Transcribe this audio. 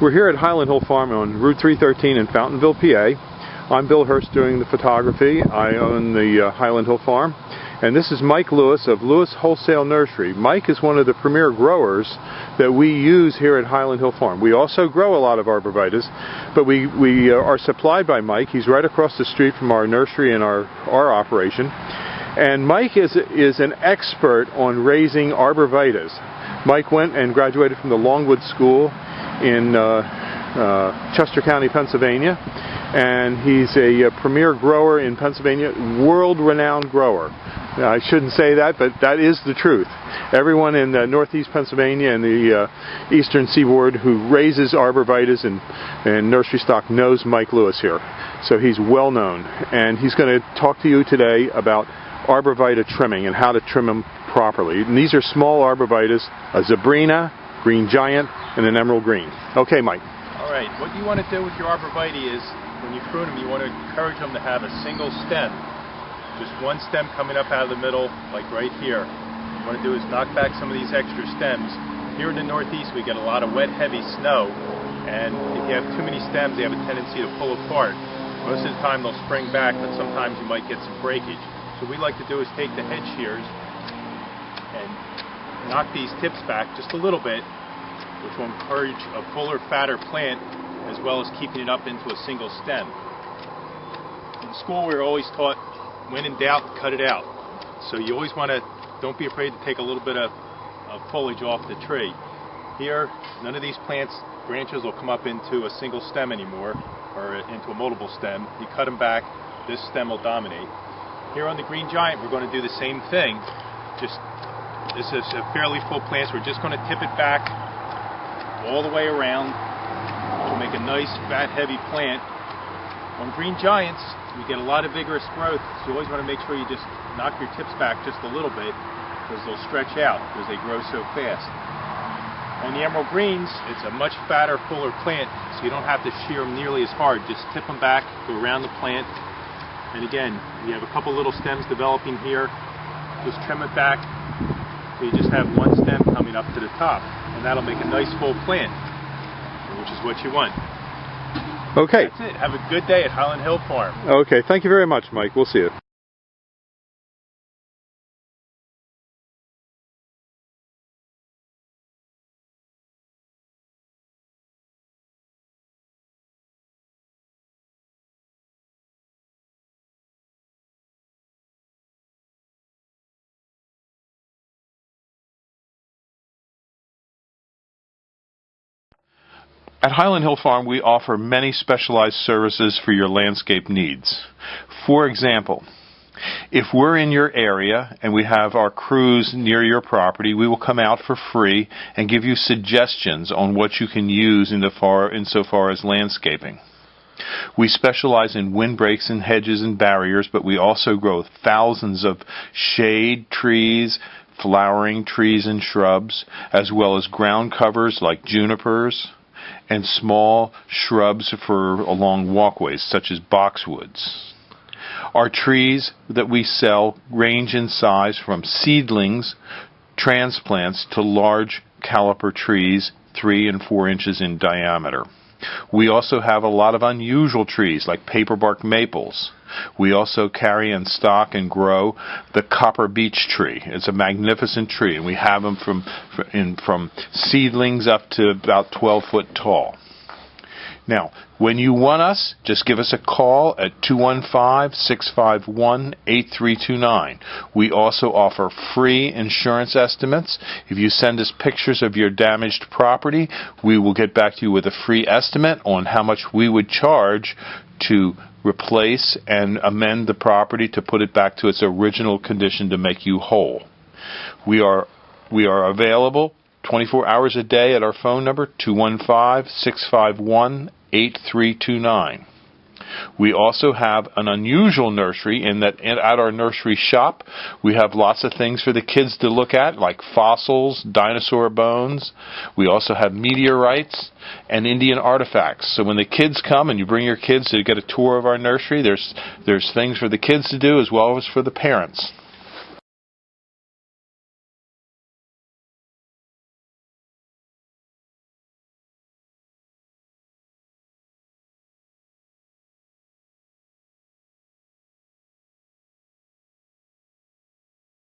We're here at Highland Hill Farm on Route 313 in Fountainville, PA. I'm Bill Hurst doing the photography. I own the Highland Hill Farm. And this is Mike Lewis of Lewis Wholesale Nursery. Mike is one of the premier growers that we use here at Highland Hill Farm. We also grow a lot of arborvitaes, but we are supplied by Mike. He's right across the street from our nursery and our operation. And Mike is an expert on raising arborvitaes. Mike went and graduated from the Longwood School in Chester County, Pennsylvania, and he's a premier grower in Pennsylvania, world-renowned grower. I shouldn't say that, but that is the truth. Everyone in northeast Pennsylvania and the eastern seaboard who raises arborvitaes and nursery stock knows Mike Lewis here. So he's well known, and he's going to talk to you today about arborvitae trimming and how to trim them properly. And these are small arborvitaes, a Zebrina, green giant, and an emerald green. Okay, Mike. All right, what you want to do with your arborvitae is, when you prune them, you want to encourage them to have a single stem. Just one stem coming up out of the middle, like right here. What you want to do is knock back some of these extra stems. Here in the Northeast, we get a lot of wet, heavy snow, and if you have too many stems, they have a tendency to pull apart. Most of the time, they'll spring back, but sometimes you might get some breakage. So what we like to do is take the head shears and knock these tips back just a little bit, which will encourage a fuller, fatter plant, as well as keeping it up into a single stem. In school, we were always taught, when in doubt, cut it out. So you always want to, don't be afraid to take a little bit of foliage off the tree. Here, none of these plants, branches will come up into a single stem anymore, or into a multiple stem. You cut them back, this stem will dominate. Here on the green giant, we're going to do the same thing. Just, this is a fairly full plant, so we're just going to tip it back all the way around to make a nice, fat, heavy plant. On green giants, we get a lot of vigorous growth, so you always want to make sure you just knock your tips back just a little bit, because they'll stretch out because they grow so fast. On the emerald greens, it's a much fatter, fuller plant, so you don't have to shear them nearly as hard. Just tip them back, go around the plant, and again, you have a couple little stems developing here. Just trim it back, so you just have one stem coming up to the top, and that'll make a nice full plant, which is what you want. Okay. That's it. Have a good day at Highland Hill Farm. Okay, thank you very much, Mike. We'll see you. At Highland Hill Farm, we offer many specialized services for your landscape needs. For example, if we're in your area and we have our crews near your property, we will come out for free and give you suggestions on what you can use insofar as landscaping. We specialize in windbreaks and hedges and barriers, but we also grow thousands of shade trees, flowering trees and shrubs, as well as ground covers like junipers, and small shrubs for along walkways, such as boxwoods. Our trees that we sell range in size from seedlings, transplants, to large caliper trees 3 and 4 inches in diameter. We also have a lot of unusual trees like paperbark maples. We also carry in stock and grow the copper beech tree. It's a magnificent tree, and we have them from seedlings up to about 12 foot tall. Now, when you want us, just give us a call at 215-651-8329. We also offer free insurance estimates. If you send us pictures of your damaged property, we will get back to you with a free estimate on how much we would charge to replace and amend the property to put it back to its original condition to make you whole. We are available 24 hours a day at our phone number, 215-651-8329. We also have an unusual nursery in that at our nursery shop we have lots of things for the kids to look at, like fossils, dinosaur bones. We also have meteorites and Indian artifacts. So when the kids come and you bring your kids to get a tour of our nursery, there's things for the kids to do as well as for the parents.